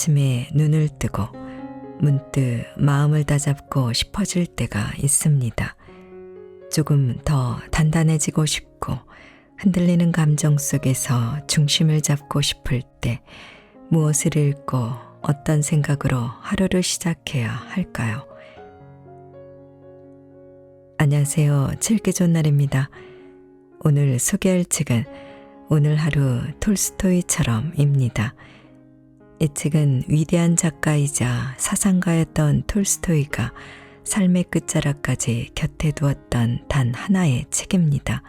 아침에 눈을 뜨고 문득 마음을 다잡고 싶어질 때가 있습니다. 조금 더 단단해지고 싶고 흔들리는 감정 속에서 중심을 잡고 싶을 때 무엇을 읽고 어떤 생각으로 하루를 시작해야 할까요? 안녕하세요. 칠기존날입니다. 오늘 소개할 책은 오늘 하루 톨스토이처럼입니다. 이 책은 위대한 작가이자 사상가였던 톨스토이가 삶의 끝자락까지 곁에 두었던 단 하나의 책입니다.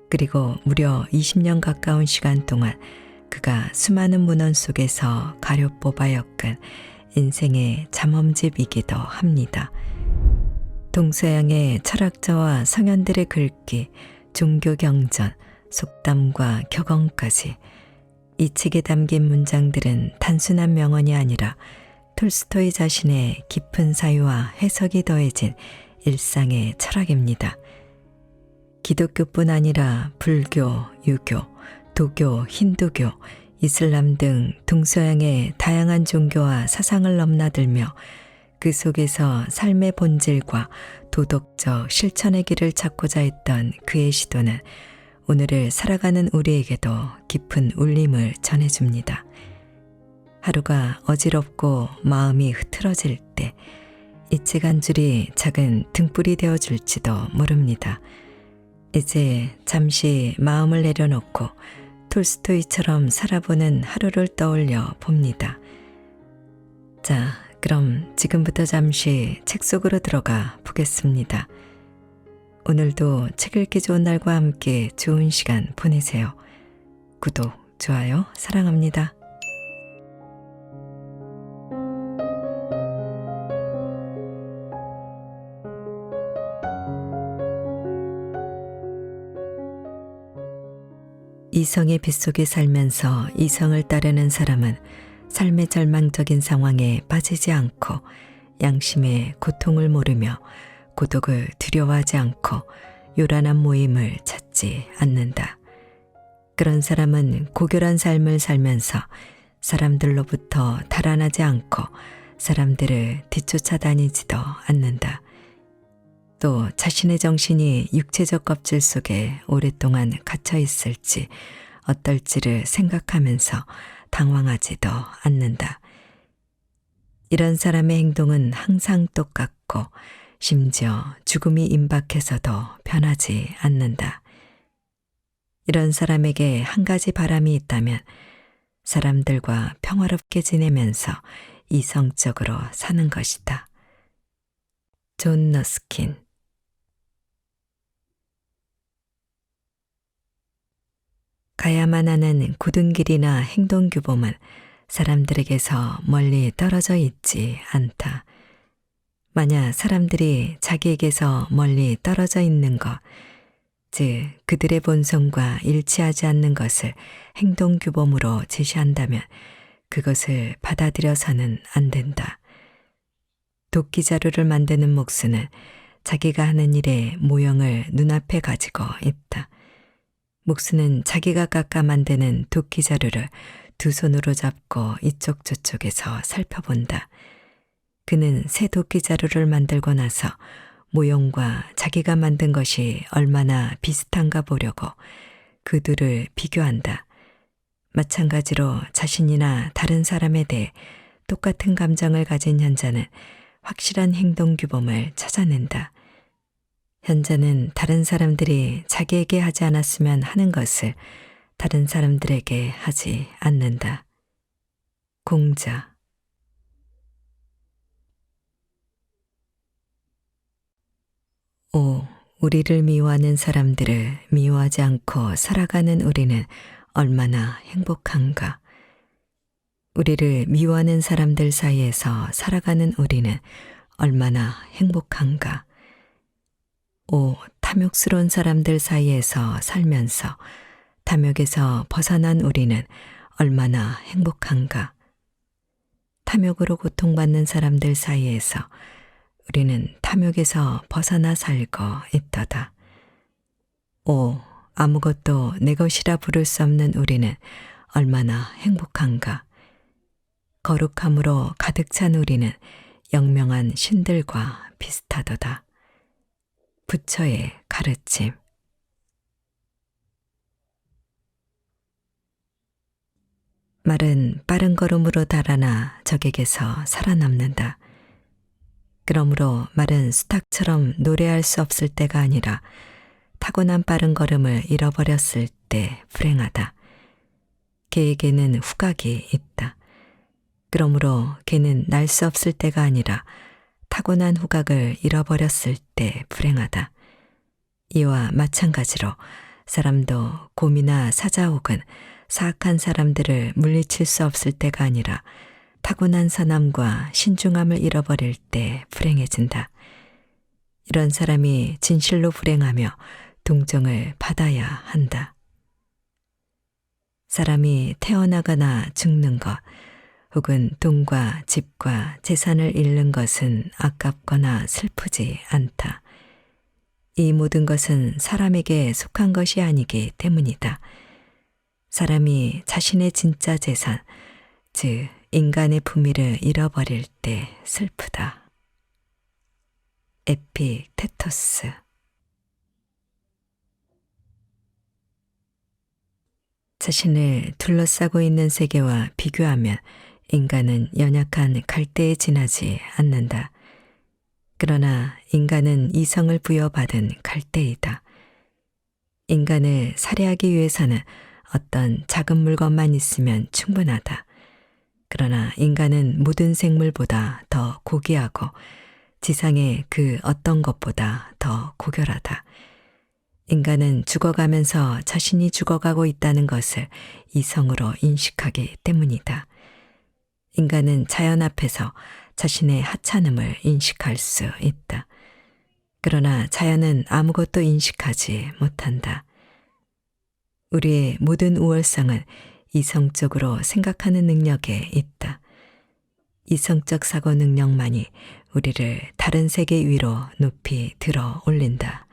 그리고 무려 20년 가까운 시간 동안 그가 수많은 문헌 속에서 가려 뽑아 엮은 인생의 잠엄집이기도 합니다. 동서양의 철학자와 성현들의 글귀, 종교 경전, 속담과 격언까지 이 책에 담긴 문장들은 단순한 명언이 아니라 톨스토이 자신의 깊은 사유와 해석이 더해진 일상의 철학입니다. 기독교뿐 아니라 불교, 유교, 도교, 힌두교, 이슬람 등 동서양의 다양한 종교와 사상을 넘나들며 그 속에서 삶의 본질과 도덕적 실천의 길을 찾고자 했던 그의 시도는 오늘을 살아가는 우리에게도 깊은 울림을 전해줍니다. 하루가 어지럽고 마음이 흐트러질 때 이 책 한 줄이 작은 등불이 되어줄지도 모릅니다. 이제 잠시 마음을 내려놓고 톨스토이처럼 살아보는 하루를 떠올려 봅니다. 자, 그럼 지금부터 잠시 책 속으로 들어가 보겠습니다. 오늘도 책 읽기 좋은 날과 함께 좋은 시간 보내세요. 구독, 좋아요, 사랑합니다. 이성의 빗속에 살면서 이성을 따르는 사람은 삶의 절망적인 상황에 빠지지 않고 양심의 고통을 모르며 고독을 두려워하지 않고 요란한 모임을 찾지 않는다. 그런 사람은 고결한 삶을 살면서 사람들로부터 달아나지 않고 사람들을 뒤쫓아 다니지도 않는다. 또 자신의 정신이 육체적 껍질 속에 오랫동안 갇혀 있을지 어떨지를 생각하면서 당황하지도 않는다. 이런 사람의 행동은 항상 똑같고 심지어 죽음이 임박해서도 변하지 않는다. 이런 사람에게 한 가지 바람이 있다면 사람들과 평화롭게 지내면서 이성적으로 사는 것이다. 존 러스킨. 가야만 하는 굳은 길이나 행동규범은 사람들에게서 멀리 떨어져 있지 않다. 만약 사람들이 자기에게서 멀리 떨어져 있는 것, 즉 그들의 본성과 일치하지 않는 것을 행동규범으로 제시한다면 그것을 받아들여서는 안 된다. 도끼자루를 만드는 목수는 자기가 하는 일의 모형을 눈앞에 가지고 있다. 목수는 자기가 깎아 만드는 도끼자루를 두 손으로 잡고 이쪽 저쪽에서 살펴본다. 그는 새 도끼자루를 만들고 나서 모형과 자기가 만든 것이 얼마나 비슷한가 보려고 그 둘을 비교한다. 마찬가지로 자신이나 다른 사람에 대해 똑같은 감정을 가진 현자는 확실한 행동 규범을 찾아낸다. 현자는 다른 사람들이 자기에게 하지 않았으면 하는 것을 다른 사람들에게 하지 않는다. 공자. 우리를 미워하는 사람들을 미워하지 않고 살아가는 우리는 얼마나 행복한가. 우리를 미워하는 사람들 사이에서 살아가는 우리는 얼마나 행복한가. 탐욕스러운 사람들 사이에서 살면서 탐욕에서 벗어난 우리는 얼마나 행복한가. 탐욕으로 고통받는 사람들 사이에서 우리는 탐욕에서 벗어나 살고 있도다. 아무것도 내 것이라 부를 수 없는 우리는 얼마나 행복한가. 거룩함으로 가득 찬 우리는 영명한 신들과 비슷하도다. 부처의 가르침. 말은 빠른 걸음으로 달아나 적에게서 살아남는다. 그러므로 말은 수탉처럼 노래할 수 없을 때가 아니라 타고난 빠른 걸음을 잃어버렸을 때 불행하다. 개에게는 후각이 있다. 그러므로 개는 날 수 없을 때가 아니라 타고난 후각을 잃어버렸을 때 불행하다. 이와 마찬가지로 사람도 곰이나 사자 혹은 사악한 사람들을 물리칠 수 없을 때가 아니라 타고난 선함과 신중함을 잃어버릴 때 불행해진다. 이런 사람이 진실로 불행하며 동정을 받아야 한다. 사람이 태어나거나 죽는 것, 혹은 돈과 집과 재산을 잃는 것은 아깝거나 슬프지 않다. 이 모든 것은 사람에게 속한 것이 아니기 때문이다. 사람이 자신의 진짜 재산, 즉 인간의 품위를 잃어버릴 때 슬프다. 에픽테토스. 자신을 둘러싸고 있는 세계와 비교하면 인간은 연약한 갈대에 지나지 않는다. 그러나 인간은 이성을 부여받은 갈대이다. 인간을 살해하기 위해서는 어떤 작은 물건만 있으면 충분하다. 그러나 인간은 모든 생물보다 더 고귀하고 지상의 그 어떤 것보다 더 고결하다. 인간은 죽어가면서 자신이 죽어가고 있다는 것을 이성으로 인식하기 때문이다. 인간은 자연 앞에서 자신의 하찮음을 인식할 수 있다. 그러나 자연은 아무것도 인식하지 못한다. 우리의 모든 우월성은 이성적으로 생각하는 능력에 있다. 이성적 사고 능력만이 우리를 다른 세계 위로 높이 들어 올린다.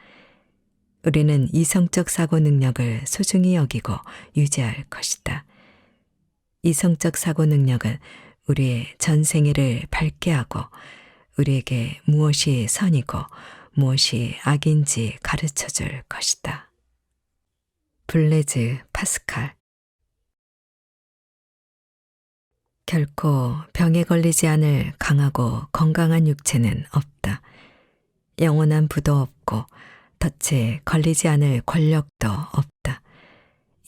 우리는 이성적 사고 능력을 소중히 여기고 유지할 것이다. 이성적 사고 능력은 우리의 전 생애를 밝게 하고 우리에게 무엇이 선이고 무엇이 악인지 가르쳐 줄 것이다. 블레즈 파스칼. 결코 병에 걸리지 않을 강하고 건강한 육체는 없다. 영원한 부도 없고 덫에 걸리지 않을 권력도 없다.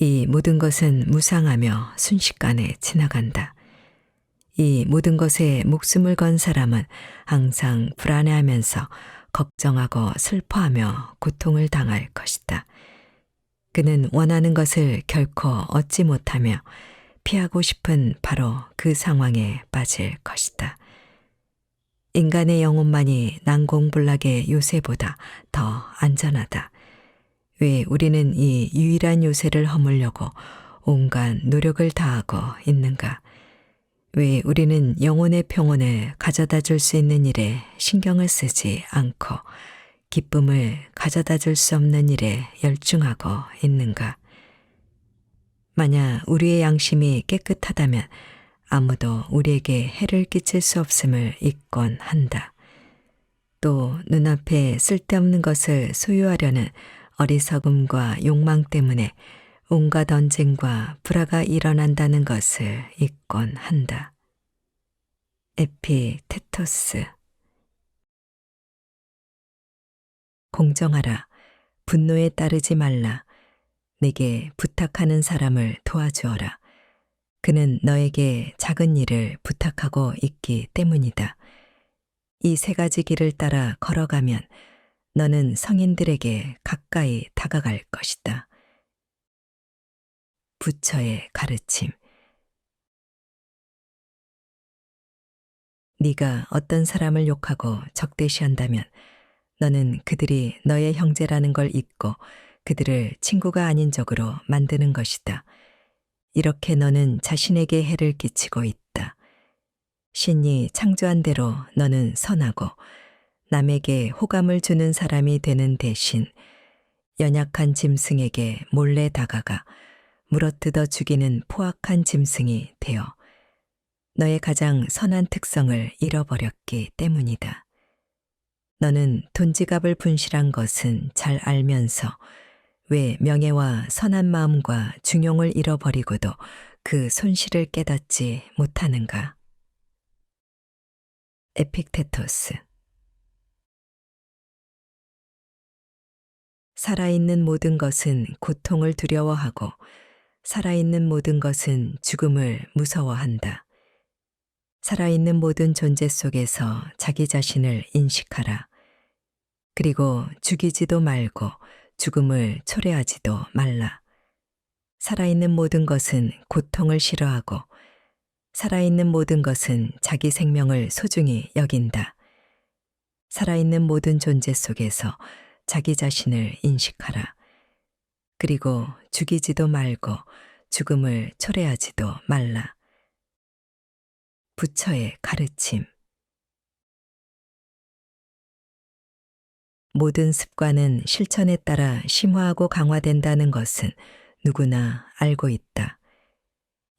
이 모든 것은 무상하며 순식간에 지나간다. 이 모든 것에 목숨을 건 사람은 항상 불안해하면서 걱정하고 슬퍼하며 고통을 당할 것이다. 그는 원하는 것을 결코 얻지 못하며 피하고 싶은 바로 그 상황에 빠질 것이다. 인간의 영혼만이 난공불락의 요새보다 더 안전하다. 왜 우리는 이 유일한 요새를 허물려고 온갖 노력을 다하고 있는가? 왜 우리는 영혼의 평온을 가져다 줄 수 있는 일에 신경을 쓰지 않고 기쁨을 가져다 줄 수 없는 일에 열중하고 있는가? 만약 우리의 양심이 깨끗하다면 아무도 우리에게 해를 끼칠 수 없음을 잊곤 한다. 또 눈앞에 쓸데없는 것을 소유하려는 어리석음과 욕망 때문에 온갖 언쟁과 불화가 일어난다는 것을 잊곤 한다. 에픽테토스. 공정하라. 분노에 따르지 말라. 내게 부탁하는 사람을 도와주어라. 그는 너에게 작은 일을 부탁하고 있기 때문이다. 이 세 가지 길을 따라 걸어가면 너는 성인들에게 가까이 다가갈 것이다. 부처의 가르침. 네가 어떤 사람을 욕하고 적대시한다면 너는 그들이 너의 형제라는 걸 잊고 그들을 친구가 아닌 적으로 만드는 것이다. 이렇게 너는 자신에게 해를 끼치고 있다. 신이 창조한 대로 너는 선하고 남에게 호감을 주는 사람이 되는 대신 연약한 짐승에게 몰래 다가가 물어뜯어 죽이는 포악한 짐승이 되어 너의 가장 선한 특성을 잃어버렸기 때문이다. 너는 돈지갑을 분실한 것은 잘 알면서 왜 명예와 선한 마음과 중용을 잃어버리고도 그 손실을 깨닫지 못하는가? 에픽테토스. 살아있는 모든 것은 고통을 두려워하고 살아있는 모든 것은 죽음을 무서워한다. 살아있는 모든 존재 속에서 자기 자신을 인식하라. 그리고 죽이지도 말고 죽음을 초래하지도 말라. 살아있는 모든 것은 고통을 싫어하고 살아있는 모든 것은 자기 생명을 소중히 여긴다. 살아있는 모든 존재 속에서 자기 자신을 인식하라. 그리고 죽이지도 말고 죽음을 초래하지도 말라. 부처의 가르침. 모든 습관은 실천에 따라 심화하고 강화된다는 것은 누구나 알고 있다.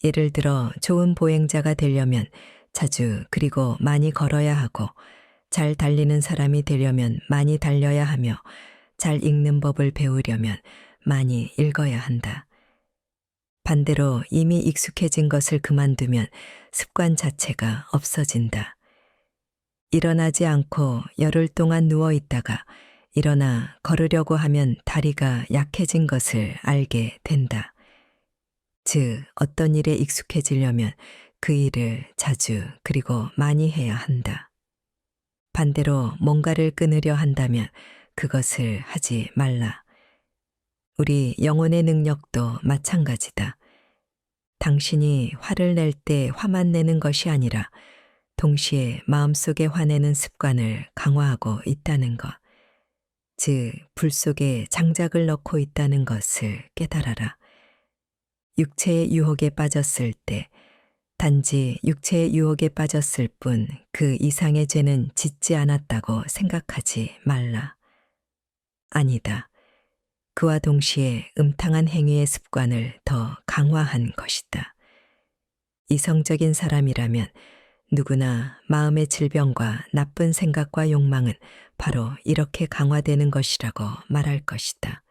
예를 들어 좋은 보행자가 되려면 자주 그리고 많이 걸어야 하고 잘 달리는 사람이 되려면 많이 달려야 하며 잘 읽는 법을 배우려면 많이 읽어야 한다. 반대로 이미 익숙해진 것을 그만두면 습관 자체가 없어진다. 일어나지 않고 열흘 동안 누워 있다가 일어나 걸으려고 하면 다리가 약해진 것을 알게 된다. 즉, 어떤 일에 익숙해지려면 그 일을 자주 그리고 많이 해야 한다. 반대로 뭔가를 끊으려 한다면 그것을 하지 말라. 우리 영혼의 능력도 마찬가지다. 당신이 화를 낼 때 화만 내는 것이 아니라 동시에 마음속에 화내는 습관을 강화하고 있다는 것, 즉 불 속에 장작을 넣고 있다는 것을 깨달아라. 육체의 유혹에 빠졌을 때 단지 육체의 유혹에 빠졌을 뿐 그 이상의 죄는 짓지 않았다고 생각하지 말라. 아니다. 그와 동시에 음탕한 행위의 습관을 더 강화한 것이다. 이성적인 사람이라면 누구나 마음의 질병과 나쁜 생각과 욕망은 바로 이렇게 강화되는 것이라고 말할 것이다.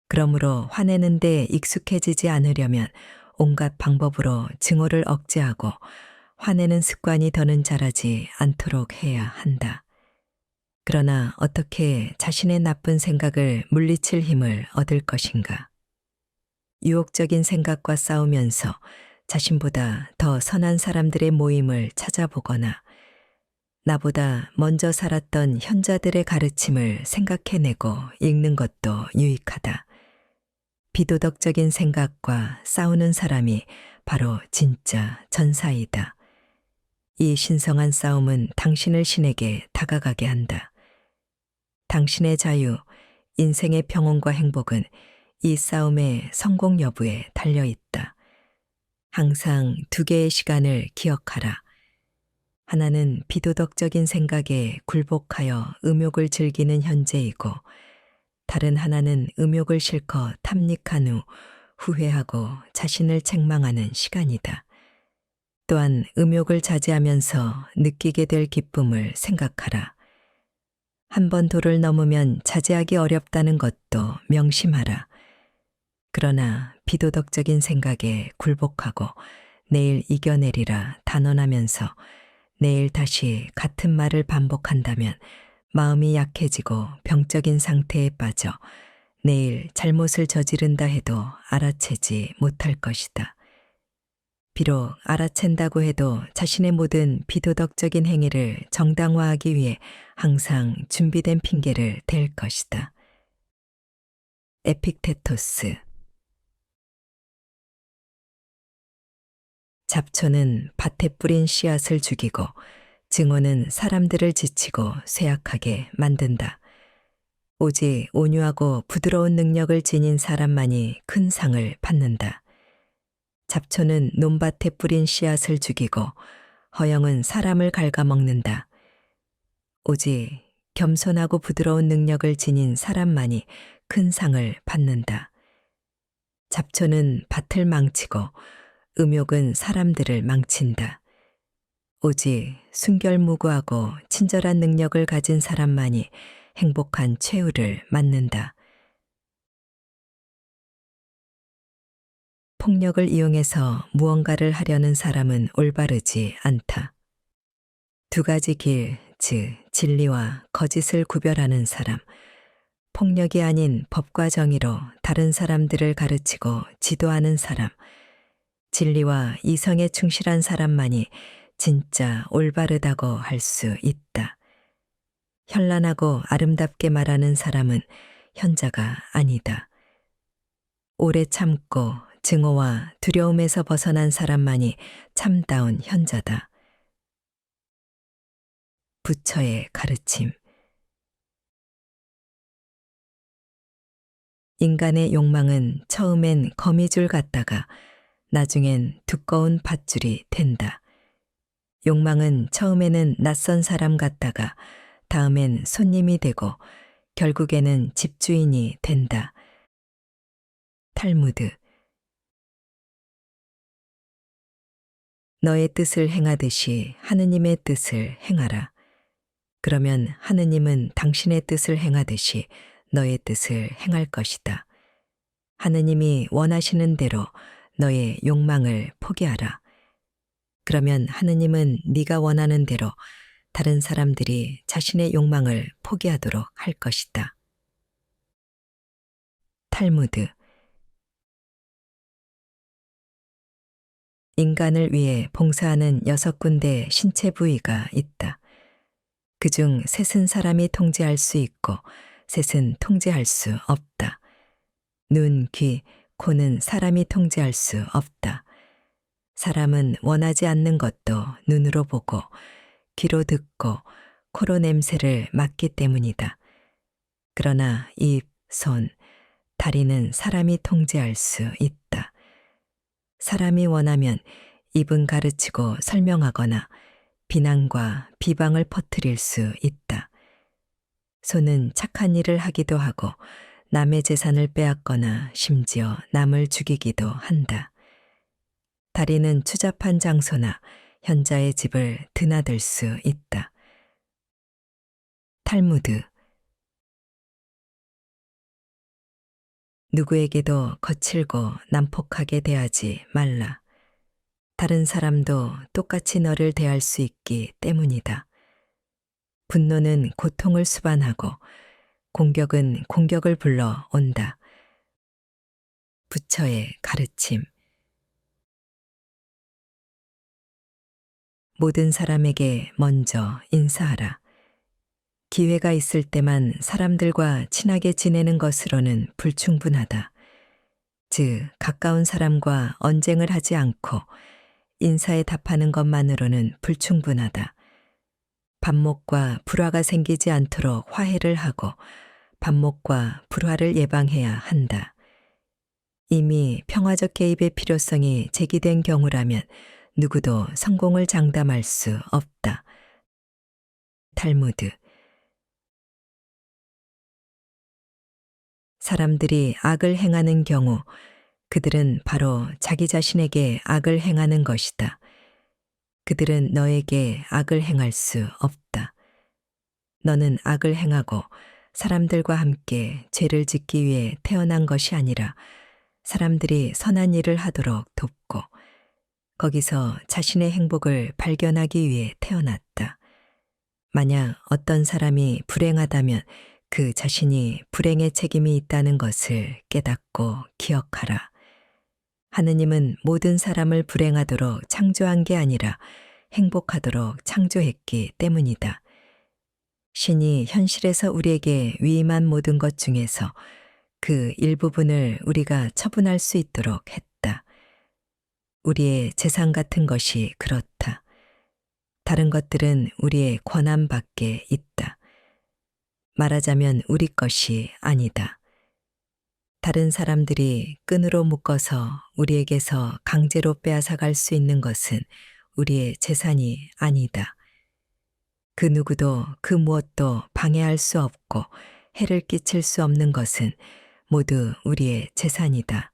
그러므로 화내는데 익숙해지지 않으려면 온갖 방법으로 증오를 억제하고 화내는 습관이 더는 자라지 않도록 해야 한다. 그러나 어떻게 자신의 나쁜 생각을 물리칠 힘을 얻을 것인가? 유혹적인 생각과 싸우면서 자신보다 더 선한 사람들의 모임을 찾아보거나 나보다 먼저 살았던 현자들의 가르침을 생각해내고 읽는 것도 유익하다. 비도덕적인 생각과 싸우는 사람이 바로 진짜 전사이다. 이 신성한 싸움은 당신을 신에게 다가가게 한다. 당신의 자유, 인생의 평온과 행복은 이 싸움의 성공 여부에 달려있다. 항상 두 개의 시간을 기억하라. 하나는 비도덕적인 생각에 굴복하여 음욕을 즐기는 현재이고 다른 하나는 음욕을 실컷 탐닉한 후 후회하고 자신을 책망하는 시간이다. 또한 음욕을 자제하면서 느끼게 될 기쁨을 생각하라. 한 번 도를 넘으면 자제하기 어렵다는 것도 명심하라. 그러나 비도덕적인 생각에 굴복하고 내일 이겨내리라 단언하면서 내일 다시 같은 말을 반복한다면 마음이 약해지고 병적인 상태에 빠져 내일 잘못을 저지른다 해도 알아채지 못할 것이다. 비록 알아챈다고 해도 자신의 모든 비도덕적인 행위를 정당화하기 위해 항상 준비된 핑계를 댈 것이다. 에픽테토스. 잡초는 밭에 뿌린 씨앗을 죽이고 증오는 사람들을 지치고 쇠약하게 만든다. 오직 온유하고 부드러운 능력을 지닌 사람만이 큰 상을 받는다. 잡초는 논밭에 뿌린 씨앗을 죽이고 허영은 사람을 갉아먹는다. 오직 겸손하고 부드러운 능력을 지닌 사람만이 큰 상을 받는다. 잡초는 밭을 망치고 음욕은 사람들을 망친다. 오직 순결무구하고 친절한 능력을 가진 사람만이 행복한 최후를 맞는다. 폭력을 이용해서 무언가를 하려는 사람은 올바르지 않다. 두 가지 길, 즉 진리와 거짓을 구별하는 사람, 폭력이 아닌 법과 정의로 다른 사람들을 가르치고 지도하는 사람, 진리와 이성에 충실한 사람만이 진짜 올바르다고 할 수 있다. 현란하고 아름답게 말하는 사람은 현자가 아니다. 오래 참고 증오와 두려움에서 벗어난 사람만이 참다운 현자다. 부처의 가르침. 인간의 욕망은 처음엔 거미줄 같다가 나중엔 두꺼운 밧줄이 된다. 욕망은 처음에는 낯선 사람 같다가 다음엔 손님이 되고 결국에는 집주인이 된다. 탈무드. 너의 뜻을 행하듯이 하느님의 뜻을 행하라. 그러면 하느님은 당신의 뜻을 행하듯이 너의 뜻을 행할 것이다. 하느님이 원하시는 대로 너의 욕망을 포기하라. 그러면 하느님은 네가 원하는 대로 다른 사람들이 자신의 욕망을 포기하도록 할 것이다. 탈무드. 인간을 위해 봉사하는 6군데 신체 부위가 있다. 그중 셋은 사람이 통제할 수 있고 셋은 통제할 수 없다. 눈, 귀, 코는 사람이 통제할 수 없다. 사람은 원하지 않는 것도 눈으로 보고 귀로 듣고 코로 냄새를 맡기 때문이다. 그러나 입, 손, 다리는 사람이 통제할 수 있다. 사람이 원하면 입은 가르치고 설명하거나 비난과 비방을 퍼뜨릴 수 있다. 손은 착한 일을 하기도 하고 남의 재산을 빼앗거나 심지어 남을 죽이기도 한다. 다리는 추잡한 장소나 현자의 집을 드나들 수 있다. 탈무드. 누구에게도 거칠고 난폭하게 대하지 말라. 다른 사람도 똑같이 너를 대할 수 있기 때문이다. 분노는 고통을 수반하고 공격은 공격을 불러 온다. 부처의 가르침. 모든 사람에게 먼저 인사하라. 기회가 있을 때만 사람들과 친하게 지내는 것으로는 불충분하다. 즉, 가까운 사람과 언쟁을 하지 않고 인사에 답하는 것만으로는 불충분하다. 반목과 불화가 생기지 않도록 화해를 하고 반목과 불화를 예방해야 한다. 이미 평화적 개입의 필요성이 제기된 경우라면 누구도 성공을 장담할 수 없다. 탈무드. 사람들이 악을 행하는 경우 그들은 바로 자기 자신에게 악을 행하는 것이다. 그들은 너에게 악을 행할 수 없다. 너는 악을 행하고 사람들과 함께 죄를 짓기 위해 태어난 것이 아니라 사람들이 선한 일을 하도록 돕고 거기서 자신의 행복을 발견하기 위해 태어났다. 만약 어떤 사람이 불행하다면 그 자신이 불행의 책임이 있다는 것을 깨닫고 기억하라. 하느님은 모든 사람을 불행하도록 창조한 게 아니라 행복하도록 창조했기 때문이다. 신이 현실에서 우리에게 위임한 모든 것 중에서 그 일부분을 우리가 처분할 수 있도록 했다. 우리의 재산 같은 것이 그렇다. 다른 것들은 우리의 권한 밖에 있다. 말하자면 우리 것이 아니다. 다른 사람들이 끈으로 묶어서 우리에게서 강제로 빼앗아갈 수 있는 것은 우리의 재산이 아니다. 그 누구도 그 무엇도 방해할 수 없고 해를 끼칠 수 없는 것은 모두 우리의 재산이다.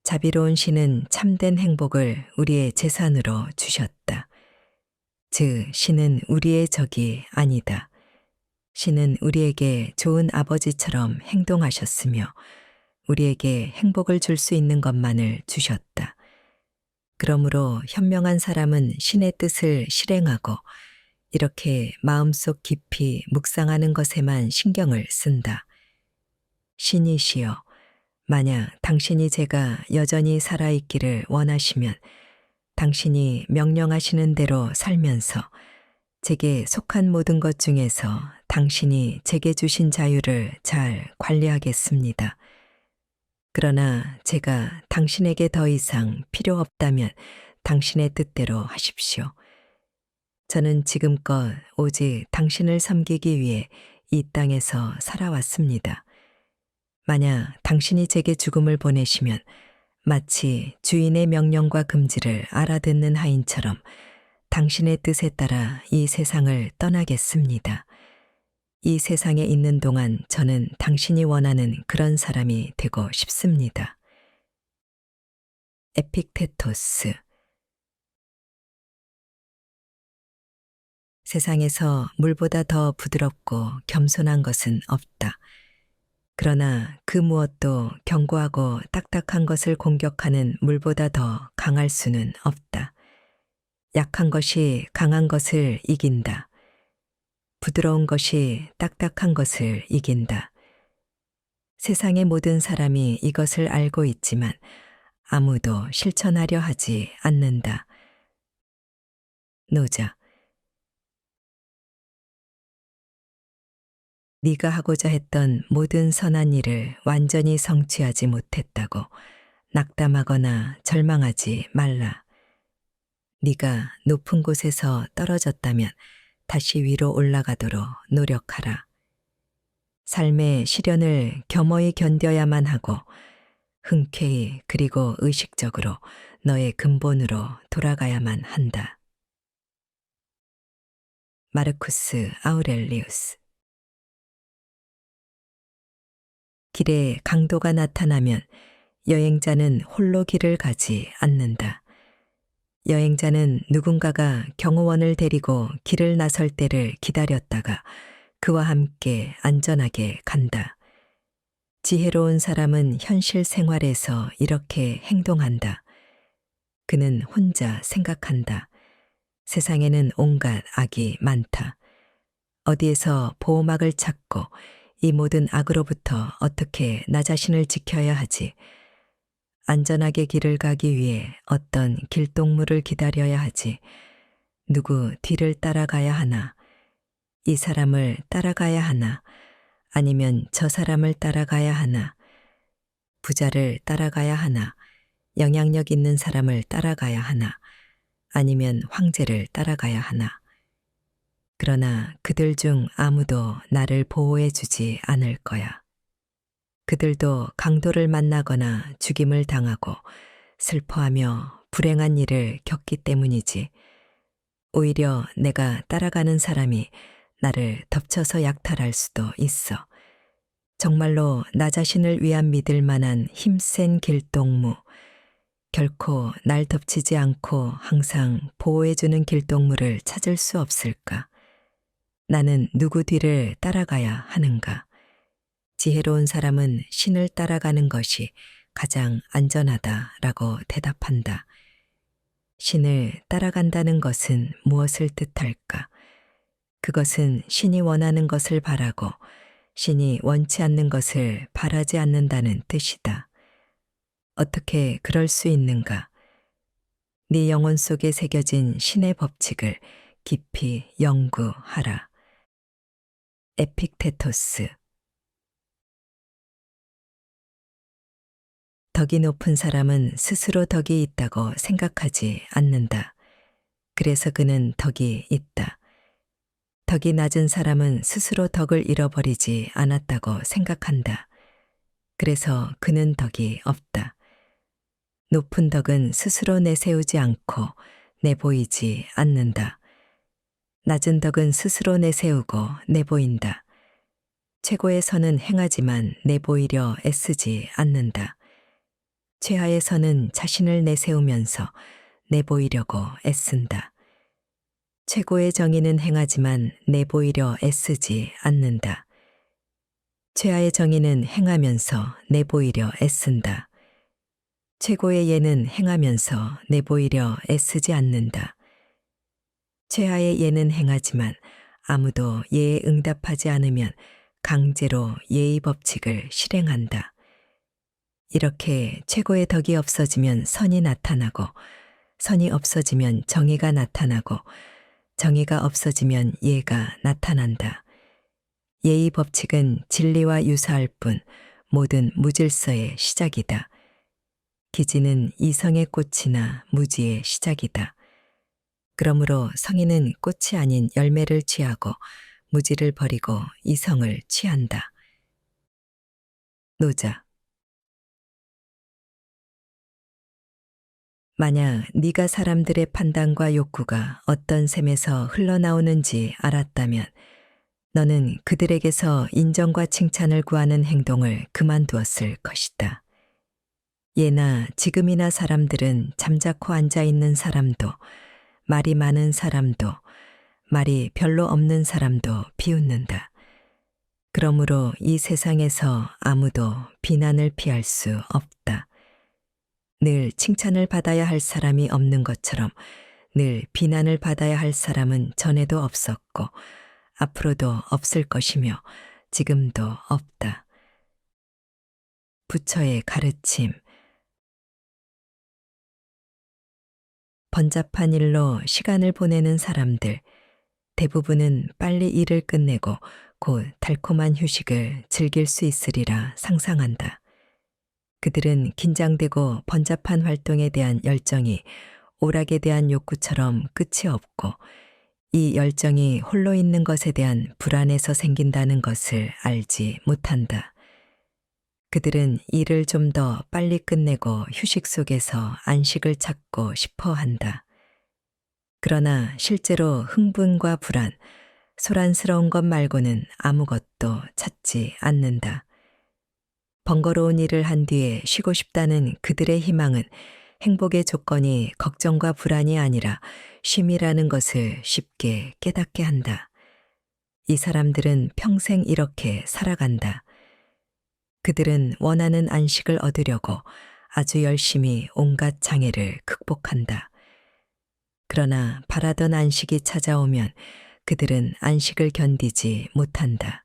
자비로운 신은 참된 행복을 우리의 재산으로 주셨다. 즉, 신은 우리의 적이 아니다. 신은 우리에게 좋은 아버지처럼 행동하셨으며 우리에게 행복을 줄 수 있는 것만을 주셨다. 그러므로 현명한 사람은 신의 뜻을 실행하고 이렇게 마음속 깊이 묵상하는 것에만 신경을 쓴다. 신이시여, 만약 당신이 제가 여전히 살아있기를 원하시면 당신이 명령하시는 대로 살면서 제게 속한 모든 것 중에서 당신이 제게 주신 자유를 잘 관리하겠습니다. 그러나 제가 당신에게 더 이상 필요 없다면 당신의 뜻대로 하십시오. 저는 지금껏 오직 당신을 섬기기 위해 이 땅에서 살아왔습니다. 만약 당신이 제게 죽음을 보내시면 마치 주인의 명령과 금지를 알아듣는 하인처럼 당신의 뜻에 따라 이 세상을 떠나겠습니다. 이 세상에 있는 동안 저는 당신이 원하는 그런 사람이 되고 싶습니다. 에픽테토스. 세상에서 물보다 더 부드럽고 겸손한 것은 없다. 그러나 그 무엇도 견고하고 딱딱한 것을 공격하는 물보다 더 강할 수는 없다. 약한 것이 강한 것을 이긴다. 부드러운 것이 딱딱한 것을 이긴다. 세상의 모든 사람이 이것을 알고 있지만 아무도 실천하려 하지 않는다. 노자. 네가 하고자 했던 모든 선한 일을 완전히 성취하지 못했다고 낙담하거나 절망하지 말라. 네가 높은 곳에서 떨어졌다면 다시 위로 올라가도록 노력하라. 삶의 시련을 겸허히 견뎌야만 하고 흔쾌히 그리고 의식적으로 너의 근본으로 돌아가야만 한다. 마르쿠스 아우렐리우스. 길에 강도가 나타나면 여행자는 홀로 길을 가지 않는다. 여행자는 누군가가 경호원을 데리고 길을 나설 때를 기다렸다가 그와 함께 안전하게 간다. 지혜로운 사람은 현실 생활에서 이렇게 행동한다. 그는 혼자 생각한다. 세상에는 온갖 악이 많다. 어디에서 보호막을 찾고 이 모든 악으로부터 어떻게 나 자신을 지켜야 하지? 안전하게 길을 가기 위해 어떤 길동무를 기다려야 하지. 누구 뒤를 따라가야 하나? 이 사람을 따라가야 하나? 아니면 저 사람을 따라가야 하나? 부자를 따라가야 하나? 영향력 있는 사람을 따라가야 하나? 아니면 황제를 따라가야 하나? 그러나 그들 중 아무도 나를 보호해 주지 않을 거야. 그들도 강도를 만나거나 죽임을 당하고 슬퍼하며 불행한 일을 겪기 때문이지. 오히려 내가 따라가는 사람이 나를 덮쳐서 약탈할 수도 있어. 정말로 나 자신을 위한 믿을 만한 힘센 길동무, 결코 날 덮치지 않고 항상 보호해주는 길동무를 찾을 수 없을까? 나는 누구 뒤를 따라가야 하는가? 지혜로운 사람은 신을 따라가는 것이 가장 안전하다라고 대답한다. 신을 따라간다는 것은 무엇을 뜻할까? 그것은 신이 원하는 것을 바라고 신이 원치 않는 것을 바라지 않는다는 뜻이다. 어떻게 그럴 수 있는가? 네 영혼 속에 새겨진 신의 법칙을 깊이 연구하라. 에픽테토스. 덕이 높은 사람은 스스로 덕이 있다고 생각하지 않는다. 그래서 그는 덕이 있다. 덕이 낮은 사람은 스스로 덕을 잃어버리지 않았다고 생각한다. 그래서 그는 덕이 없다. 높은 덕은 스스로 내세우지 않고 내보이지 않는다. 낮은 덕은 스스로 내세우고 내보인다. 최고의 선은 행하지만 내보이려 애쓰지 않는다. 최하의 선은 자신을 내세우면서 내보이려고 애쓴다. 최고의 정의는 행하지만 내보이려 애쓰지 않는다. 최하의 정의는 행하면서 내보이려 애쓴다. 최고의 예는 행하면서 내보이려 애쓰지 않는다. 최하의 예는 행하지만 아무도 예에 응답하지 않으면 강제로 예의 법칙을 실행한다. 이렇게 최고의 덕이 없어지면 선이 나타나고, 선이 없어지면 정의가 나타나고, 정의가 없어지면 예가 나타난다. 예의 법칙은 진리와 유사할 뿐 모든 무질서의 시작이다. 기지는 이성의 꽃이나 무지의 시작이다. 그러므로 성인은 꽃이 아닌 열매를 취하고 무지를 버리고 이성을 취한다. 노자. 만약 네가 사람들의 판단과 욕구가 어떤 셈에서 흘러나오는지 알았다면 너는 그들에게서 인정과 칭찬을 구하는 행동을 그만두었을 것이다. 예나 지금이나 사람들은 잠자코 앉아 있는 사람도, 말이 많은 사람도, 말이 별로 없는 사람도 비웃는다. 그러므로 이 세상에서 아무도 비난을 피할 수 없다. 늘 칭찬을 받아야 할 사람이 없는 것처럼 늘 비난을 받아야 할 사람은 전에도 없었고 앞으로도 없을 것이며 지금도 없다. 부처의 가르침. 번잡한 일로 시간을 보내는 사람들, 대부분은 빨리 일을 끝내고 곧 달콤한 휴식을 즐길 수 있으리라 상상한다. 그들은 긴장되고 번잡한 활동에 대한 열정이 오락에 대한 욕구처럼 끝이 없고 이 열정이 홀로 있는 것에 대한 불안에서 생긴다는 것을 알지 못한다. 그들은 일을 좀 더 빨리 끝내고 휴식 속에서 안식을 찾고 싶어 한다. 그러나 실제로 흥분과 불안, 소란스러운 것 말고는 아무것도 찾지 않는다. 번거로운 일을 한 뒤에 쉬고 싶다는 그들의 희망은 행복의 조건이 걱정과 불안이 아니라 쉼이라는 것을 쉽게 깨닫게 한다. 이 사람들은 평생 이렇게 살아간다. 그들은 원하는 안식을 얻으려고 아주 열심히 온갖 장애를 극복한다. 그러나 바라던 안식이 찾아오면 그들은 안식을 견디지 못한다.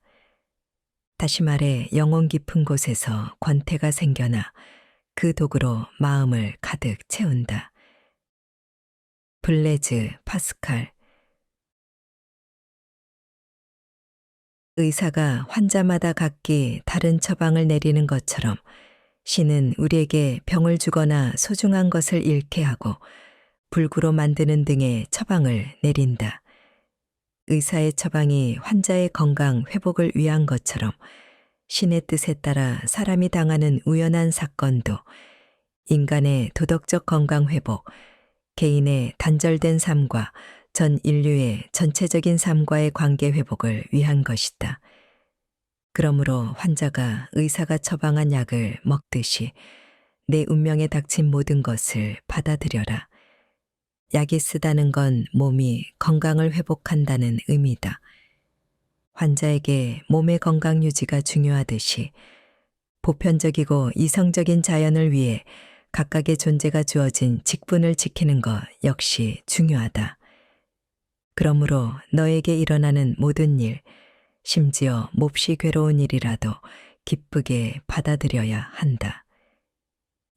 다시 말해 영혼 깊은 곳에서 권태가 생겨나 그 독으로 마음을 가득 채운다. 블레즈 파스칼. 의사가 환자마다 각기 다른 처방을 내리는 것처럼 신은 우리에게 병을 주거나 소중한 것을 잃게 하고 불구로 만드는 등의 처방을 내린다. 의사의 처방이 환자의 건강 회복을 위한 것처럼 신의 뜻에 따라 사람이 당하는 우연한 사건도 인간의 도덕적 건강 회복, 개인의 단절된 삶과 전 인류의 전체적인 삶과의 관계 회복을 위한 것이다. 그러므로 환자가 의사가 처방한 약을 먹듯이 내 운명에 닥친 모든 것을 받아들여라. 약이 쓰다는 건 몸이 건강을 회복한다는 의미다. 환자에게 몸의 건강 유지가 중요하듯이 보편적이고 이성적인 자연을 위해 각각의 존재가 주어진 직분을 지키는 것 역시 중요하다. 그러므로 너에게 일어나는 모든 일, 심지어 몹시 괴로운 일이라도 기쁘게 받아들여야 한다.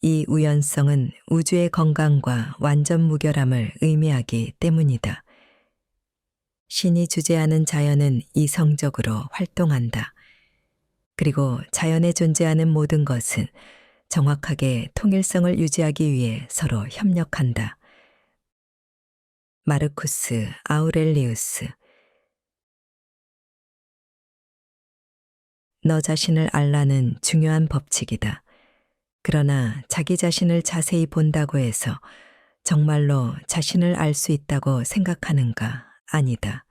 이 우연성은 우주의 건강과 완전 무결함을 의미하기 때문이다. 신이 주재하는 자연은 이성적으로 활동한다. 그리고 자연에 존재하는 모든 것은 정확하게 통일성을 유지하기 위해 서로 협력한다. 마르쿠스 아우렐리우스. 너 자신을 알라는 중요한 법칙이다. 그러나 자기 자신을 자세히 본다고 해서 정말로 자신을 알 수 있다고 생각하는가? 아니다.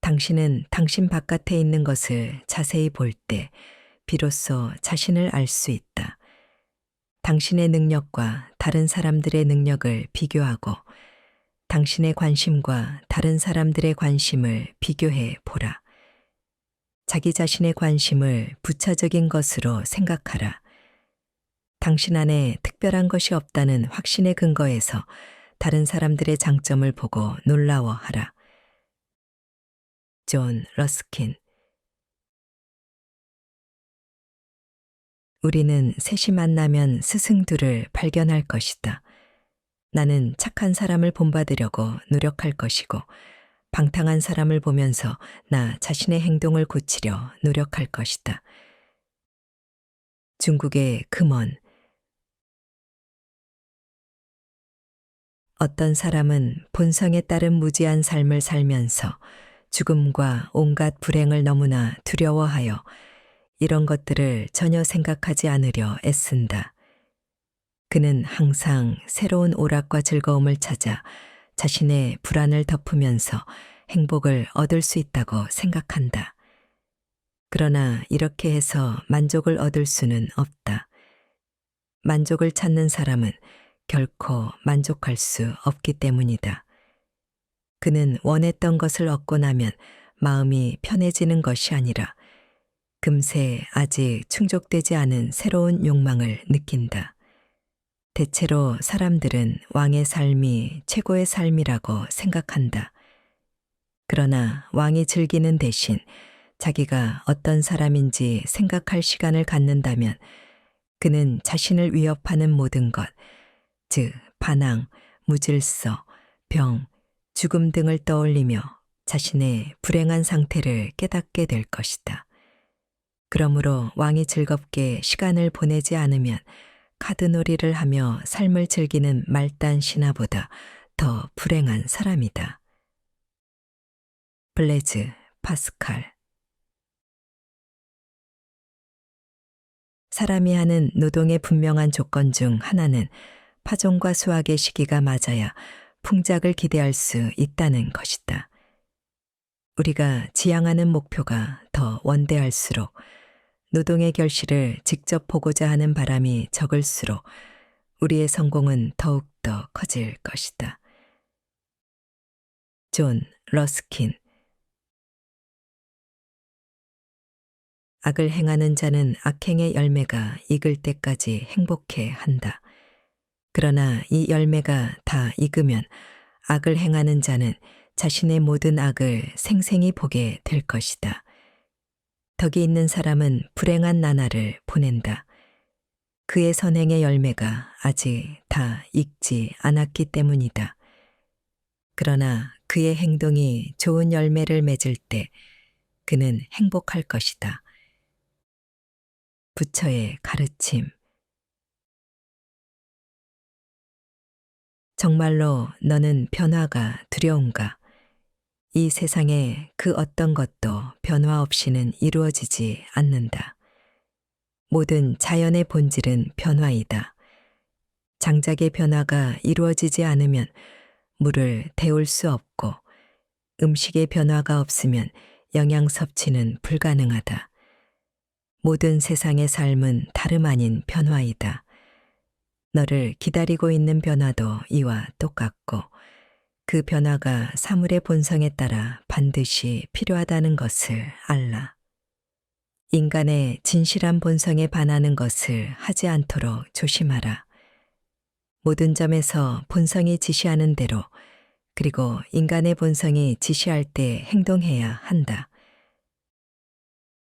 당신은 당신 바깥에 있는 것을 자세히 볼 때 비로소 자신을 알 수 있다. 당신의 능력과 다른 사람들의 능력을 비교하고 당신의 관심과 다른 사람들의 관심을 비교해 보라. 자기 자신의 관심을 부차적인 것으로 생각하라. 당신 안에 특별한 것이 없다는 확신의 근거에서 다른 사람들의 장점을 보고 놀라워하라. 존 러스킨. 우리는 셋이 만나면 스승들을 발견할 것이다. 나는 착한 사람을 본받으려고 노력할 것이고, 방탕한 사람을 보면서 나 자신의 행동을 고치려 노력할 것이다. 중국의 금원. 어떤 사람은 본성에 따른 무지한 삶을 살면서 죽음과 온갖 불행을 너무나 두려워하여 이런 것들을 전혀 생각하지 않으려 애쓴다. 그는 항상 새로운 오락과 즐거움을 찾아 자신의 불안을 덮으면서 행복을 얻을 수 있다고 생각한다. 그러나 이렇게 해서 만족을 얻을 수는 없다. 만족을 찾는 사람은 결코 만족할 수 없기 때문이다. 그는 원했던 것을 얻고 나면 마음이 편해지는 것이 아니라 금세 아직 충족되지 않은 새로운 욕망을 느낀다. 대체로 사람들은 왕의 삶이 최고의 삶이라고 생각한다. 그러나 왕이 즐기는 대신 자기가 어떤 사람인지 생각할 시간을 갖는다면 그는 자신을 위협하는 모든 것, 즉 반항, 무질서, 병, 죽음 등을 떠올리며 자신의 불행한 상태를 깨닫게 될 것이다. 그러므로 왕이 즐겁게 시간을 보내지 않으면 카드놀이를 하며 삶을 즐기는 말단 신하보다 더 불행한 사람이다. 블레즈 파스칼. 사람이 하는 노동의 분명한 조건 중 하나는 파종과 수확의 시기가 맞아야 풍작을 기대할 수 있다는 것이다. 우리가 지향하는 목표가 더 원대할수록 노동의 결실을 직접 보고자 하는 바람이 적을수록 우리의 성공은 더욱더 커질 것이다. 존 러스킨. 악을 행하는 자는 악행의 열매가 익을 때까지 행복해 한다. 그러나 이 열매가 다 익으면 악을 행하는 자는 자신의 모든 악을 생생히 보게 될 것이다. 덕이 있는 사람은 불행한 나날을 보낸다. 그의 선행의 열매가 아직 다 익지 않았기 때문이다. 그러나 그의 행동이 좋은 열매를 맺을 때 그는 행복할 것이다. 부처의 가르침. 정말로 너는 변화가 두려운가? 이 세상에 그 어떤 것도 변화 없이는 이루어지지 않는다. 모든 자연의 본질은 변화이다. 장작의 변화가 이루어지지 않으면 물을 데울 수 없고 음식의 변화가 없으면 영양 섭취는 불가능하다. 모든 세상의 삶은 다름 아닌 변화이다. 너를 기다리고 있는 변화도 이와 똑같고 그 변화가 사물의 본성에 따라 반드시 필요하다는 것을 알라. 인간의 진실한 본성에 반하는 것을 하지 않도록 조심하라. 모든 점에서 본성이 지시하는 대로 그리고 인간의 본성이 지시할 때 행동해야 한다.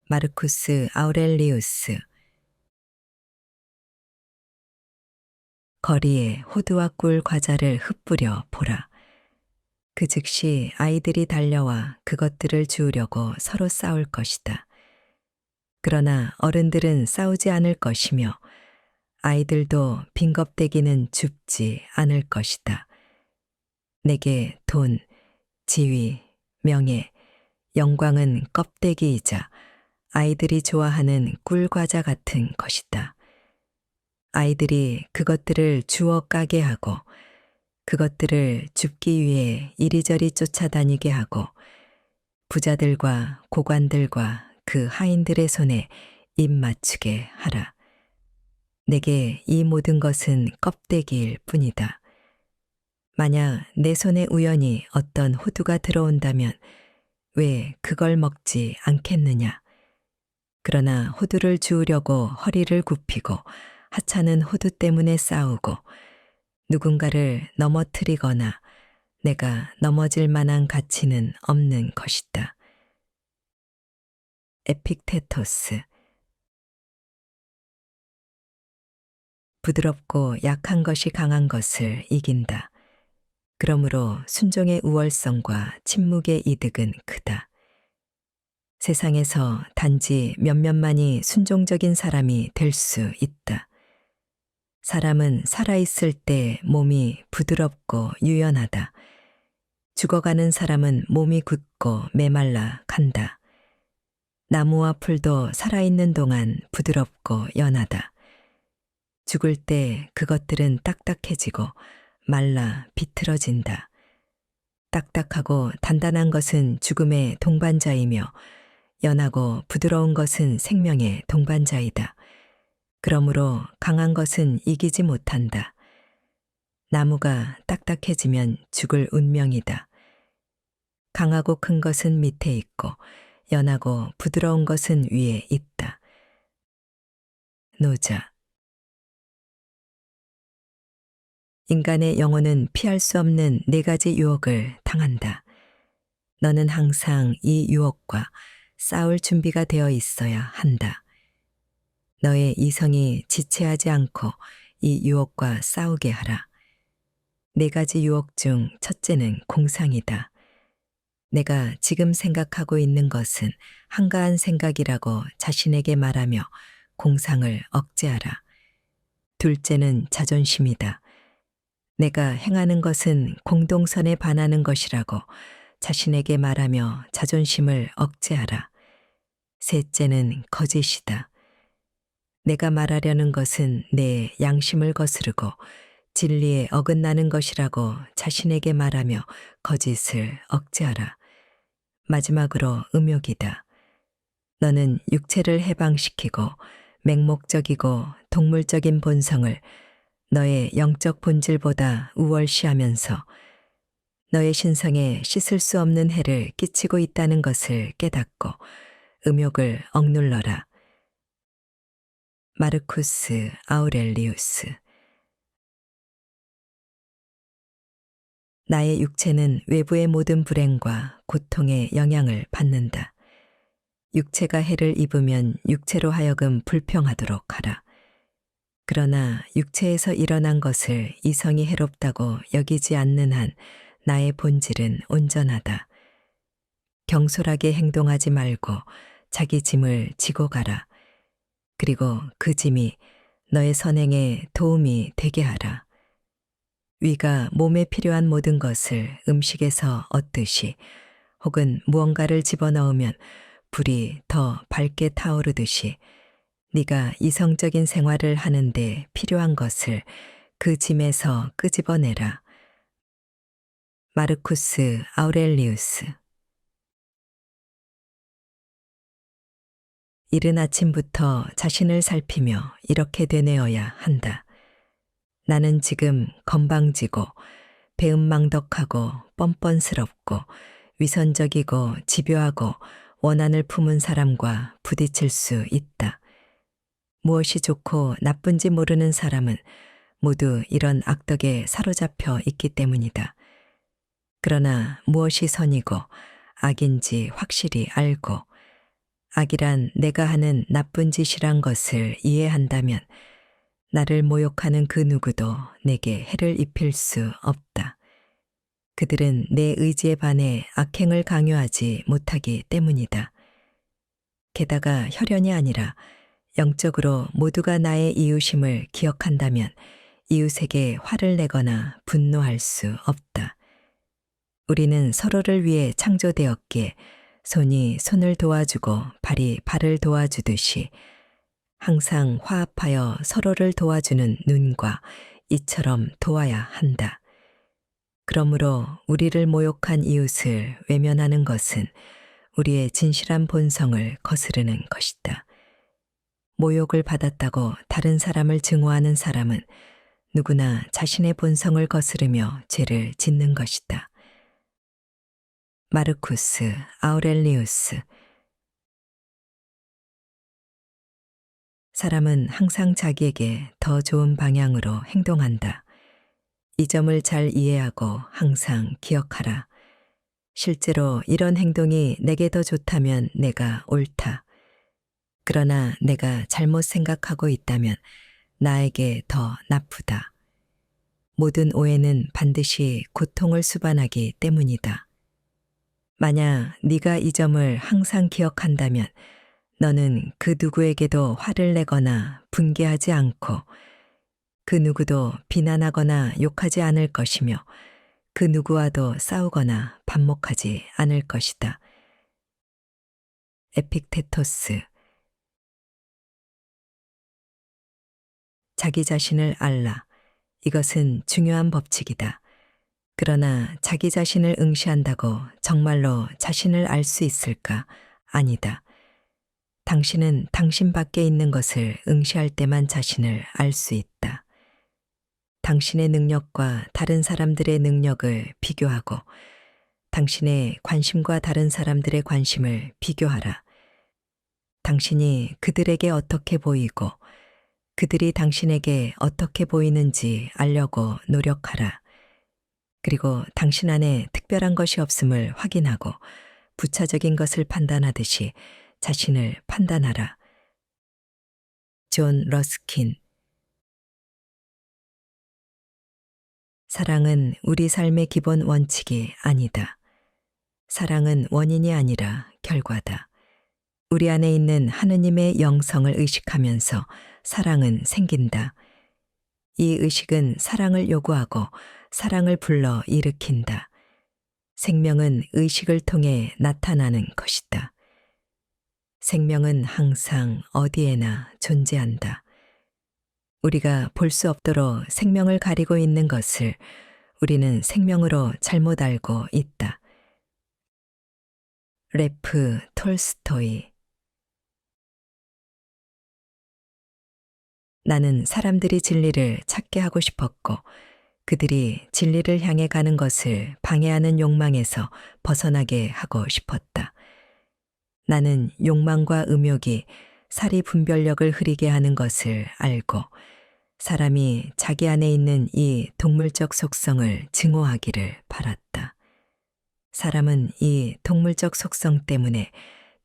마르쿠스 아우렐리우스. 거리에 호두와 꿀 과자를 흩뿌려 보라. 그 즉시 아이들이 달려와 그것들을 주우려고 서로 싸울 것이다. 그러나 어른들은 싸우지 않을 것이며 아이들도 빈 껍데기는 줍지 않을 것이다. 내게 돈, 지위, 명예, 영광은 껍데기이자 아이들이 좋아하는 꿀과자 같은 것이다. 아이들이 그것들을 주워 까게 하고 그것들을 줍기 위해 이리저리 쫓아다니게 하고 부자들과 고관들과 그 하인들의 손에 입 맞추게 하라. 내게 이 모든 것은 껍데기일 뿐이다. 만약 내 손에 우연히 어떤 호두가 들어온다면 왜 그걸 먹지 않겠느냐? 그러나 호두를 주우려고 허리를 굽히고 하찮은 호두 때문에 싸우고 누군가를 넘어뜨리거나 내가 넘어질 만한 가치는 없는 것이다. 에픽테토스. 부드럽고 약한 것이 강한 것을 이긴다. 그러므로 순종의 우월성과 침묵의 이득은 크다. 세상에서 단지 몇몇만이 순종적인 사람이 될 수 있다. 사람은 살아있을 때 몸이 부드럽고 유연하다. 죽어가는 사람은 몸이 굳고 메말라 간다. 나무와 풀도 살아있는 동안 부드럽고 연하다. 죽을 때 그것들은 딱딱해지고 말라 비틀어진다. 딱딱하고 단단한 것은 죽음의 동반자이며 연하고 부드러운 것은 생명의 동반자이다. 그러므로 강한 것은 이기지 못한다. 나무가 딱딱해지면 죽을 운명이다. 강하고 큰 것은 밑에 있고 연하고 부드러운 것은 위에 있다. 노자. 인간의 영혼은 피할 수 없는 4가지 유혹을 당한다. 너는 항상 이 유혹과 싸울 준비가 되어 있어야 한다. 너의 이성이 지체하지 않고 이 유혹과 싸우게 하라. 4가지 유혹 중 첫째는 공상이다. 내가 지금 생각하고 있는 것은 한가한 생각이라고 자신에게 말하며 공상을 억제하라. 둘째는 자존심이다. 내가 행하는 것은 공동선에 반하는 것이라고 자신에게 말하며 자존심을 억제하라. 셋째는 거짓이다. 내가 말하려는 것은 내 양심을 거스르고 진리에 어긋나는 것이라고 자신에게 말하며 거짓을 억제하라. 마지막으로 음욕이다. 너는 육체를 해방시키고 맹목적이고 동물적인 본성을 너의 영적 본질보다 우월시하면서 너의 신성에 씻을 수 없는 해를 끼치고 있다는 것을 깨닫고 음욕을 억눌러라. 마르쿠스 아우렐리우스. 나의 육체는 외부의 모든 불행과 고통에 영향을 받는다. 육체가 해를 입으면 육체로 하여금 불평하도록 하라. 그러나 육체에서 일어난 것을 이성이 해롭다고 여기지 않는 한 나의 본질은 온전하다. 경솔하게 행동하지 말고 자기 짐을 지고 가라. 그리고 그 짐이 너의 선행에 도움이 되게 하라. 위가 몸에 필요한 모든 것을 음식에서 얻듯이 혹은 무언가를 집어넣으면 불이 더 밝게 타오르듯이 네가 이성적인 생활을 하는데 필요한 것을 그 짐에서 끄집어내라. 마르쿠스 아우렐리우스. 이른 아침부터 자신을 살피며 이렇게 되뇌어야 한다. 나는 지금 건방지고 배은망덕하고 뻔뻔스럽고 위선적이고 집요하고 원한을 품은 사람과 부딪힐 수 있다. 무엇이 좋고 나쁜지 모르는 사람은 모두 이런 악덕에 사로잡혀 있기 때문이다. 그러나 무엇이 선이고 악인지 확실히 알고 악이란 내가 하는 나쁜 짓이란 것을 이해한다면 나를 모욕하는 그 누구도 내게 해를 입힐 수 없다. 그들은 내 의지에 반해 악행을 강요하지 못하기 때문이다. 게다가 혈연이 아니라 영적으로 모두가 나의 이웃임을 기억한다면 이웃에게 화를 내거나 분노할 수 없다. 우리는 서로를 위해 창조되었기에 손이 손을 도와주고 발이 발을 도와주듯이 항상 화합하여 서로를 도와주는 눈과 이처럼 도와야 한다. 그러므로 우리를 모욕한 이웃을 외면하는 것은 우리의 진실한 본성을 거스르는 것이다. 모욕을 받았다고 다른 사람을 증오하는 사람은 누구나 자신의 본성을 거스르며 죄를 짓는 것이다. 마르쿠스 아우렐리우스. 사람은 항상 자기에게 더 좋은 방향으로 행동한다. 이 점을 잘 이해하고 항상 기억하라. 실제로 이런 행동이 내게 더 좋다면 내가 옳다. 그러나 내가 잘못 생각하고 있다면 나에게 더 나쁘다. 모든 오해는 반드시 고통을 수반하기 때문이다. 만약 네가 이 점을 항상 기억한다면 너는 그 누구에게도 화를 내거나 분개하지 않고 그 누구도 비난하거나 욕하지 않을 것이며 그 누구와도 싸우거나 반목하지 않을 것이다. 에픽테토스. 자기 자신을 알라. 이것은 중요한 법칙이다. 그러나 자기 자신을 응시한다고 정말로 자신을 알 수 있을까? 아니다. 당신은 당신 밖에 있는 것을 응시할 때만 자신을 알 수 있다. 당신의 능력과 다른 사람들의 능력을 비교하고 당신의 관심과 다른 사람들의 관심을 비교하라. 당신이 그들에게 어떻게 보이고 그들이 당신에게 어떻게 보이는지 알려고 노력하라. 그리고 당신 안에 특별한 것이 없음을 확인하고 부차적인 것을 판단하듯이 자신을 판단하라. 존 러스킨. 사랑은 우리 삶의 기본 원칙이 아니다. 사랑은 원인이 아니라 결과다. 우리 안에 있는 하느님의 영성을 의식하면서 사랑은 생긴다. 이 의식은 사랑을 요구하고 사랑을 불러 일으킨다. 생명은 의식을 통해 나타나는 것이다. 생명은 항상 어디에나 존재한다. 우리가 볼 수 없도록 생명을 가리고 있는 것을 우리는 생명으로 잘못 알고 있다. 레프 톨스토이. 나는 사람들이 진리를 찾게 하고 싶었고 그들이 진리를 향해 가는 것을 방해하는 욕망에서 벗어나게 하고 싶었다. 나는 욕망과 음욕이 사리 분별력을 흐리게 하는 것을 알고 사람이 자기 안에 있는 이 동물적 속성을 증오하기를 바랐다. 사람은 이 동물적 속성 때문에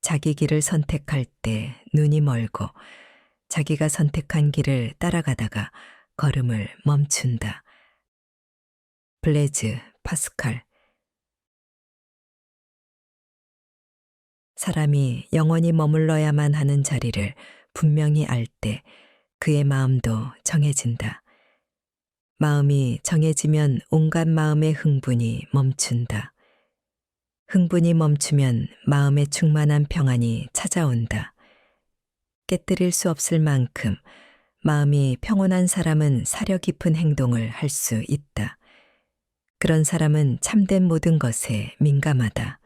자기 길을 선택할 때 눈이 멀고 자기가 선택한 길을 따라가다가 걸음을 멈춘다. 블레즈 파스칼. 사람이 영원히 머물러야만 하는 자리를 분명히 알 때 그의 마음도 정해진다. 마음이 정해지면 온갖 마음의 흥분이 멈춘다. 흥분이 멈추면 마음의 충만한 평안이 찾아온다. 깨뜨릴 수 없을 만큼 마음이 평온한 사람은 사려 깊은 행동을 할 수 있다. 그런 사람은 참된 모든 것에 민감하다.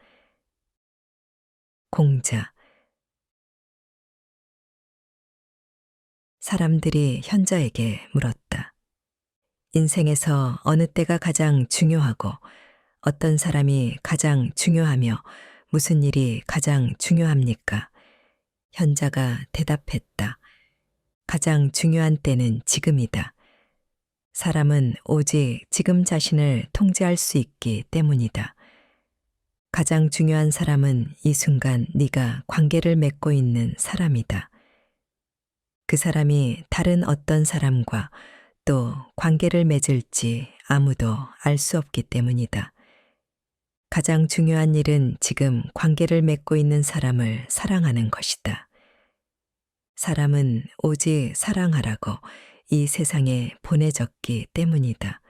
공자. 사람들이 현자에게 물었다. 인생에서 어느 때가 가장 중요하고 어떤 사람이 가장 중요하며 무슨 일이 가장 중요합니까? 현자가 대답했다. 가장 중요한 때는 지금이다. 사람은 오직 지금 자신을 통제할 수 있기 때문이다. 가장 중요한 사람은 이 순간 네가 관계를 맺고 있는 사람이다. 그 사람이 다른 어떤 사람과 또 관계를 맺을지 아무도 알 수 없기 때문이다. 가장 중요한 일은 지금 관계를 맺고 있는 사람을 사랑하는 것이다. 사람은 오직 사랑하라고 이 세상에 보내졌기 때문이다.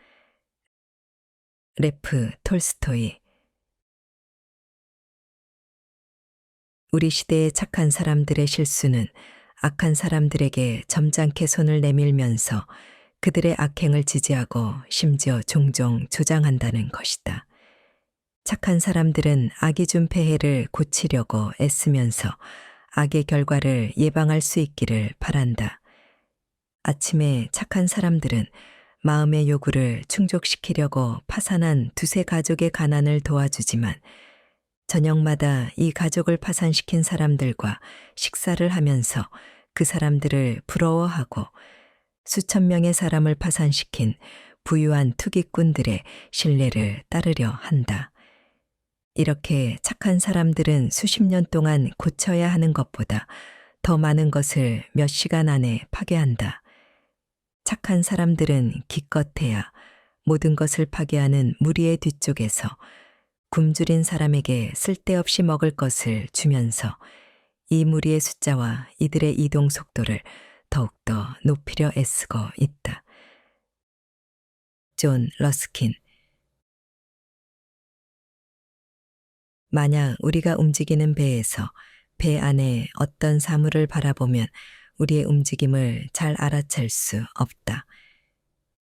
레프 톨스토이. 우리 시대의 착한 사람들의 실수는 악한 사람들에게 점잖게 손을 내밀면서 그들의 악행을 지지하고 심지어 종종 조장한다는 것이다. 착한 사람들은 악이 준 폐해를 고치려고 애쓰면서 악의 결과를 예방할 수 있기를 바란다. 아침에 착한 사람들은 마음의 요구를 충족시키려고 파산한 두세 가족의 가난을 도와주지만 저녁마다 이 가족을 파산시킨 사람들과 식사를 하면서 그 사람들을 부러워하고 수천 명의 사람을 파산시킨 부유한 투기꾼들의 신뢰를 따르려 한다. 이렇게 착한 사람들은 수십 년 동안 고쳐야 하는 것보다 더 많은 것을 몇 시간 안에 파괴한다. 착한 사람들은 기껏해야 모든 것을 파괴하는 무리의 뒤쪽에서 굶주린 사람에게 쓸데없이 먹을 것을 주면서 이 무리의 숫자와 이들의 이동 속도를 더욱더 높이려 애쓰고 있다. 존 러스킨. 만약 우리가 움직이는 배에서 배 안에 어떤 사물을 바라보면 우리의 움직임을 잘 알아챌 수 없다.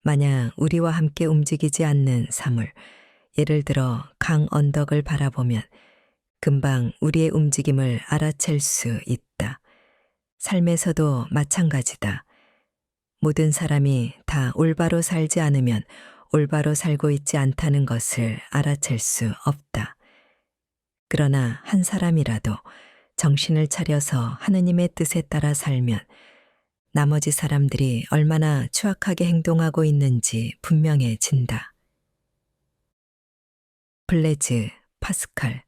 만약 우리와 함께 움직이지 않는 사물, 예를 들어 강 언덕을 바라보면 금방 우리의 움직임을 알아챌 수 있다. 삶에서도 마찬가지다. 모든 사람이 다 올바로 살지 않으면 올바로 살고 있지 않다는 것을 알아챌 수 없다. 그러나 한 사람이라도 정신을 차려서 하느님의 뜻에 따라 살면 나머지 사람들이 얼마나 추악하게 행동하고 있는지 분명해진다. 블레즈 파스칼.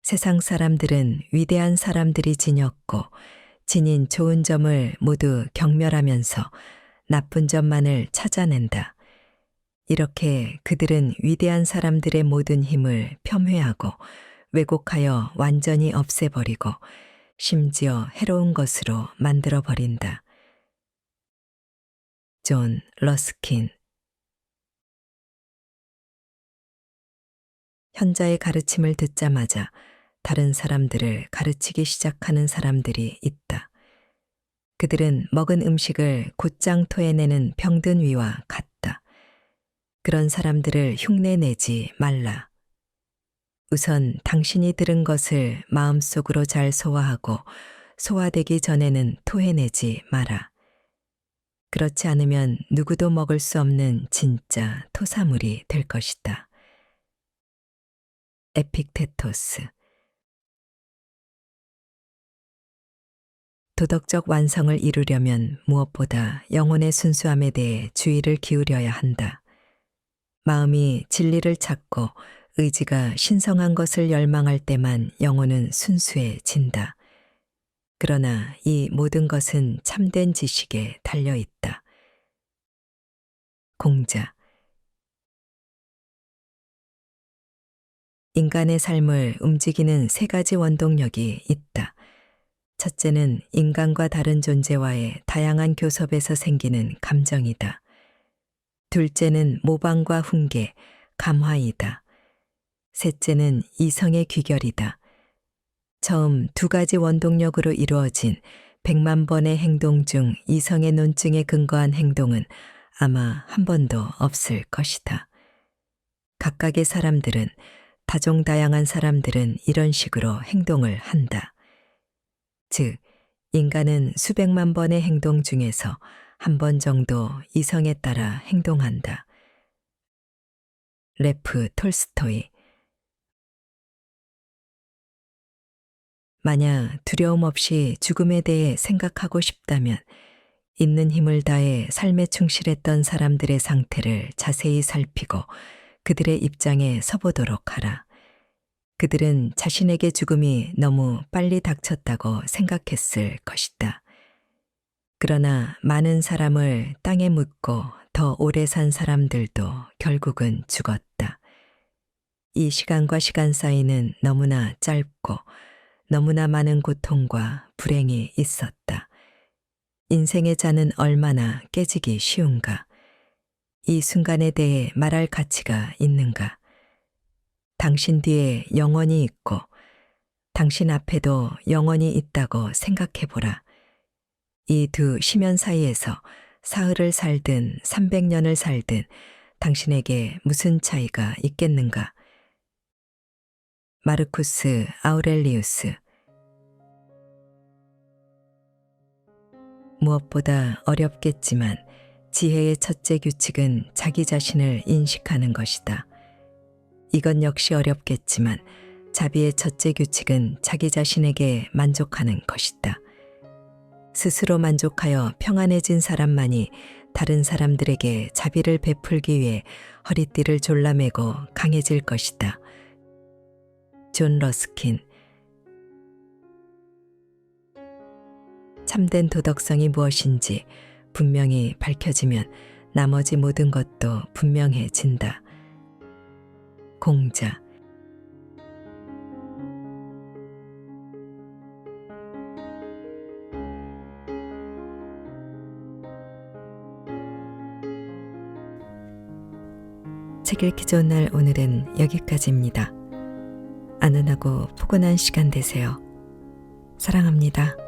세상 사람들은 위대한 사람들이 지녔고 지닌 좋은 점을 모두 경멸하면서 나쁜 점만을 찾아낸다. 이렇게 그들은 위대한 사람들의 모든 힘을 폄훼하고 왜곡하여 완전히 없애버리고 심지어 해로운 것으로 만들어버린다. 존 러스킨. 현자의 가르침을 듣자마자 다른 사람들을 가르치기 시작하는 사람들이 있다. 그들은 먹은 음식을 곧장 토해내는 병든 위와 같다. 그런 사람들을 흉내내지 말라. 우선 당신이 들은 것을 마음속으로 잘 소화하고 소화되기 전에는 토해내지 마라. 그렇지 않으면 누구도 먹을 수 없는 진짜 토사물이 될 것이다. 에픽테토스. 도덕적 완성을 이루려면 무엇보다 영혼의 순수함에 대해 주의를 기울여야 한다. 마음이 진리를 찾고 의지가 신성한 것을 열망할 때만 영혼은 순수해진다. 그러나 이 모든 것은 참된 지식에 달려있다. 공자. 인간의 삶을 움직이는 세 가지 원동력이 있다. 첫째는 인간과 다른 존재와의 다양한 교섭에서 생기는 감정이다. 둘째는 모방과 훈계, 감화이다. 셋째는 이성의 귀결이다. 처음 두 가지 원동력으로 이루어진 100만 번의 행동 중 이성의 논증에 근거한 행동은 아마 한 번도 없을 것이다. 각각의 사람들은, 다종다양한 사람들은 이런 식으로 행동을 한다. 즉, 인간은 수백만 번의 행동 중에서 한 번 정도 이성에 따라 행동한다. 레프 톨스토이. 만약 두려움 없이 죽음에 대해 생각하고 싶다면 있는 힘을 다해 삶에 충실했던 사람들의 상태를 자세히 살피고 그들의 입장에 서보도록 하라. 그들은 자신에게 죽음이 너무 빨리 닥쳤다고 생각했을 것이다. 그러나 많은 사람을 땅에 묻고 더 오래 산 사람들도 결국은 죽었다. 이 시간과 시간 사이는 너무나 짧고 너무나 많은 고통과 불행이 있었다. 인생의 잔은 얼마나 깨지기 쉬운가? 이 순간에 대해 말할 가치가 있는가? 당신 뒤에 영원히 있고 당신 앞에도 영원히 있다고 생각해보라. 이 두 시면 사이에서 사흘을 살든 300년을 살든 당신에게 무슨 차이가 있겠는가? 마르쿠스 아우렐리우스. 무엇보다 어렵겠지만 지혜의 첫째 규칙은 자기 자신을 인식하는 것이다. 이건 역시 어렵겠지만 자비의 첫째 규칙은 자기 자신에게 만족하는 것이다. 스스로 만족하여 평안해진 사람만이 다른 사람들에게 자비를 베풀기 위해 허리띠를 졸라매고 강해질 것이다. 존 러스킨. 참된 도덕성이 무엇인지 분명히 밝혀지면 나머지 모든 것도 분명해진다. 공자. 책 읽기 좋은 날 오늘은 여기까지입니다. 안전하고 포근한 시간 되세요. 사랑합니다.